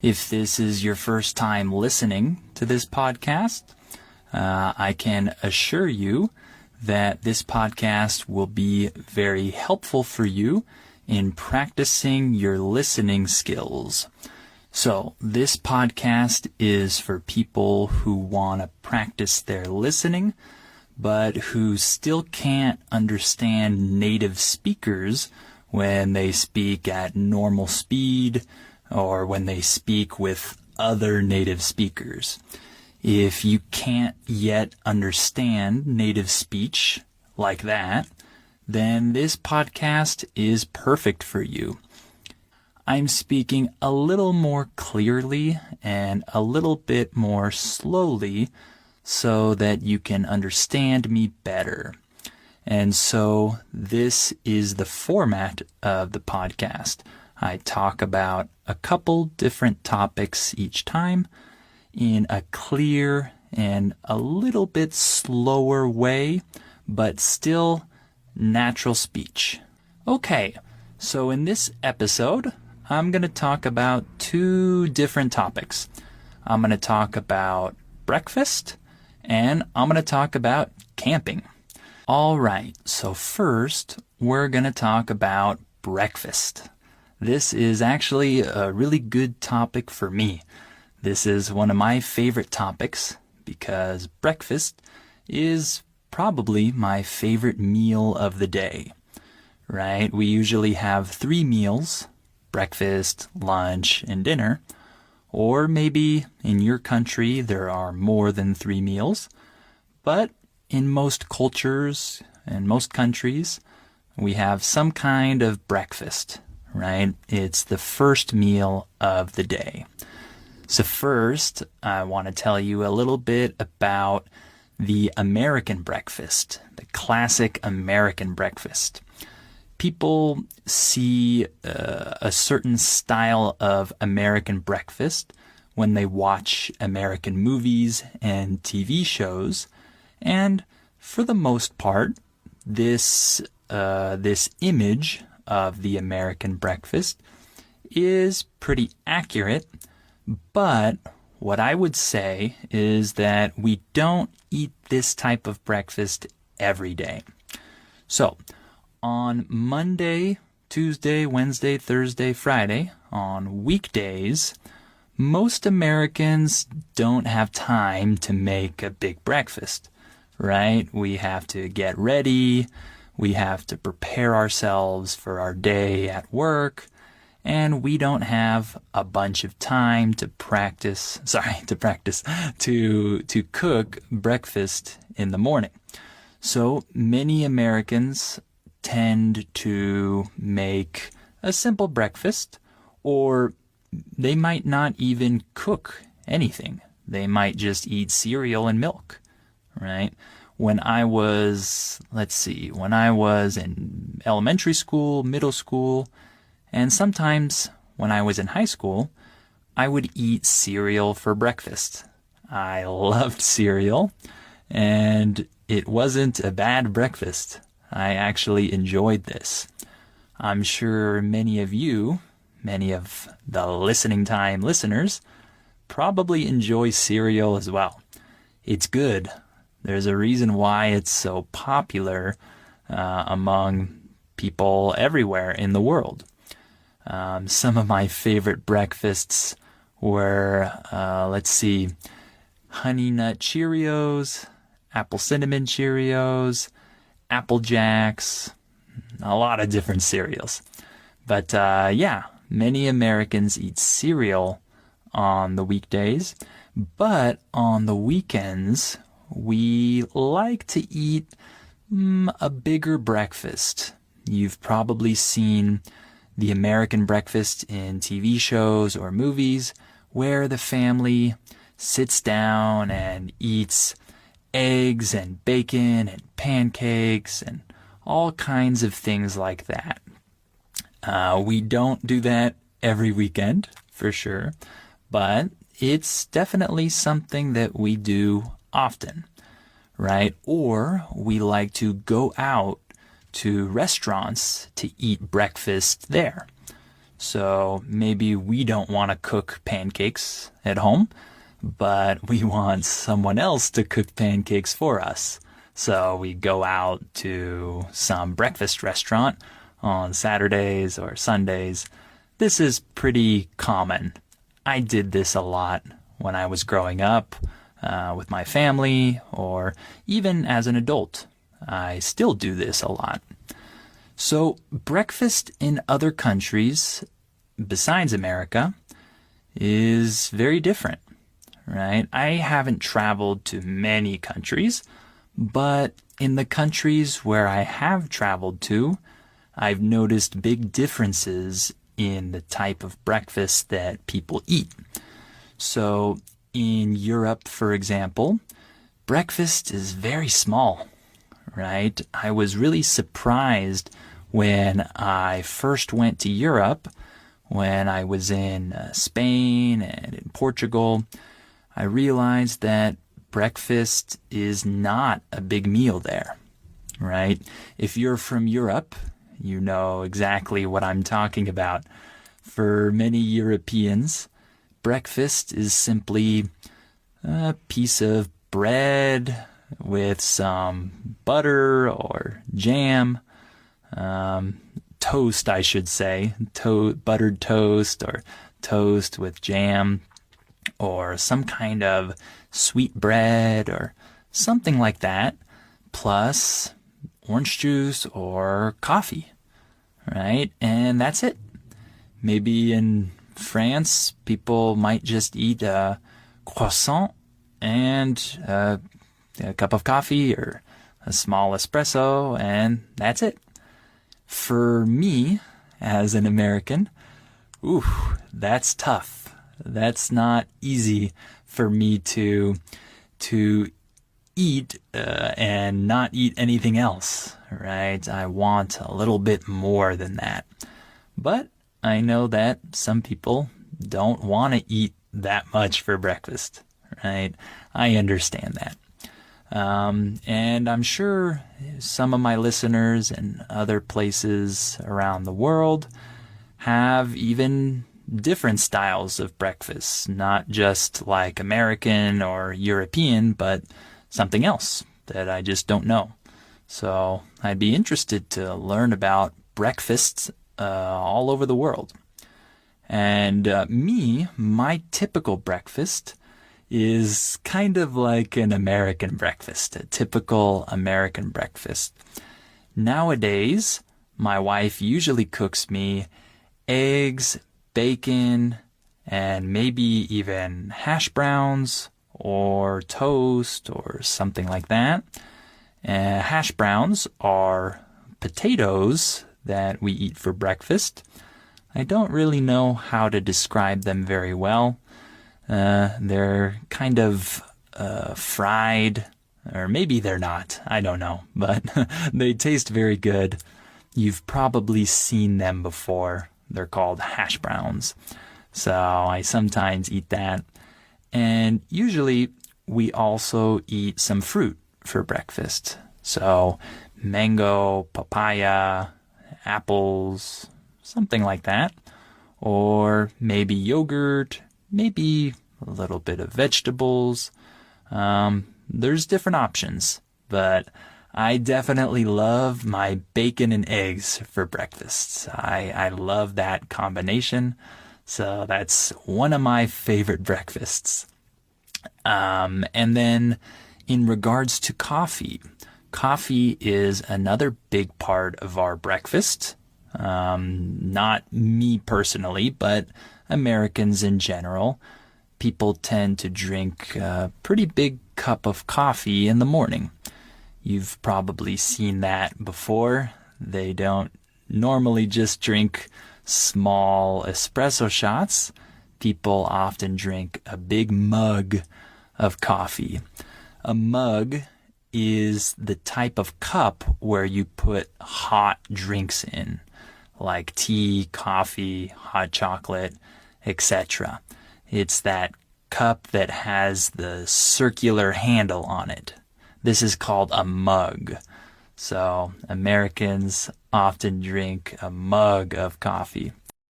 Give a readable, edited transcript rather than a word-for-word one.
If this is your first time listening to this podcast, I can assure you that this podcast will be very helpful for you in practicing your listening skills. So this podcast is for people who want to practice their listening, but who still can't understand native speakers when they speak at normal speed or when they speak with other native speakers. If you can't yet understand native speech like that, then this podcast is perfect for you. I'm speaking a little more clearly and a little bit more slowly so that you can understand me better. And so this is the format of the podcast. I talk about a couple different topics each time in a clear and a little bit slower way, but still natural speech. Okay, so in this episode, I'm going to talk about two different topics. I'm going to talk about breakfast, and I'm going to talk about camping. All right, so first, we're going to talk about breakfast. This is actually a really good topic for me. This is one of my favorite topics because breakfast is probably my favorite meal of the day, right? We usually have 3 meals, breakfast, lunch, and dinner. Or maybe in your country there are more than 3 meals. But in most cultures and most countries, we have some kind of breakfast. Right? It's the first meal of the day. So first, I want to tell you a little bit about the American breakfast, the classic American breakfast. People see a certain style of American breakfast when they watch American movies and TV shows, and for the most part, this image of the American breakfast is pretty accurate, but what I would say is that we don't eat this type of breakfast every day. So, on Monday, Tuesday, Wednesday, Thursday, Friday, on weekdays, most Americans don't have time to make a big breakfast, right? We have to get ready. We have to prepare ourselves for our day at work, and we don't have a bunch of time to cook breakfast in the morning. So many Americans tend to make a simple breakfast, or they might not even cook anything. They might just eat cereal and milk, right? When I was in elementary school, middle school, and sometimes when I was in high school, I would eat cereal for breakfast. I loved cereal, and it wasn't a bad breakfast. I actually enjoyed this. I'm sure many of the listening time listeners, probably enjoy cereal as well. It's good. There's a reason why it's so popular among people everywhere in the world. Some of my favorite breakfasts were, Honey Nut Cheerios, Apple Cinnamon Cheerios, Apple Jacks, a lot of different cereals. But many Americans eat cereal on the weekdays, but on the weekends, we like to eat a bigger breakfast. You've probably seen the American breakfast in TV shows or movies where the family sits down and eats eggs and bacon and pancakes and all kinds of things like that. We don't do that every weekend, for sure, but it's definitely something that we do often, right? Or we like to go out to restaurants to eat breakfast there. So maybe we don't want to cook pancakes at home, but we want someone else to cook pancakes for us. So we go out to some breakfast restaurant on Saturdays or Sundays. This is pretty common. I did this a lot when I was growing up with my family, or even as an adult. I still do this a lot. So breakfast in other countries besides America is very different, right? I haven't traveled to many countries, but in the countries where I have traveled to, I've noticed big differences in the type of breakfast that people eat. So in Europe, for example, breakfast is very small, right? I was really surprised when I first went to Europe, when I was in Spain and in Portugal. I realized that breakfast is not a big meal there, right? If you're from Europe, you know exactly what I'm talking about. For many Europeans, breakfast is simply a piece of bread with some butter or jam, toast, I should say, buttered toast or toast with jam, or some kind of sweet bread or something like that, plus orange juice or coffee, right? And that's it. Maybe in France, people might just eat a croissant and a cup of coffee or a small espresso, and that's it. For me, as an American, that's tough. That's not easy for me to eat and not eat anything else, right? I want a little bit more than that. But I know that some people don't want to eat that much for breakfast, right? I understand that. And I'm sure some of my listeners in other places around the world have even different styles of breakfast, not just like American or European, but something else that I just don't know. So I'd be interested to learn about breakfasts all over the world. And my typical breakfast is kind of like an American breakfast, a typical American breakfast. Nowadays, my wife usually cooks me eggs, bacon, and maybe even hash browns or toast or something like that. Hash browns are potatoes that we eat for breakfast. I don't really know how to describe them very well. They're kind of fried, or maybe they're not. I don't know, but they taste very good. You've probably seen them before. They're called hash browns. So I sometimes eat that. And usually we also eat some fruit for breakfast. So mango, papaya, apples, something like that. Or maybe yogurt, maybe a little bit of vegetables. There's different options, but I definitely love my bacon and eggs for breakfast. I love that combination. So that's one of my favorite breakfasts. And then in regards to coffee is another big part of our breakfast. Not me personally, but Americans in general. People tend to drink a pretty big cup of coffee in the morning. You've probably seen that before. They don't normally just drink small espresso shots. People often drink a big mug of coffee. A mug is the type of cup where you put hot drinks in, like tea, coffee, hot chocolate, etc. It's that cup that has the circular handle on it. This is called a mug. So Americans often drink a mug of coffee.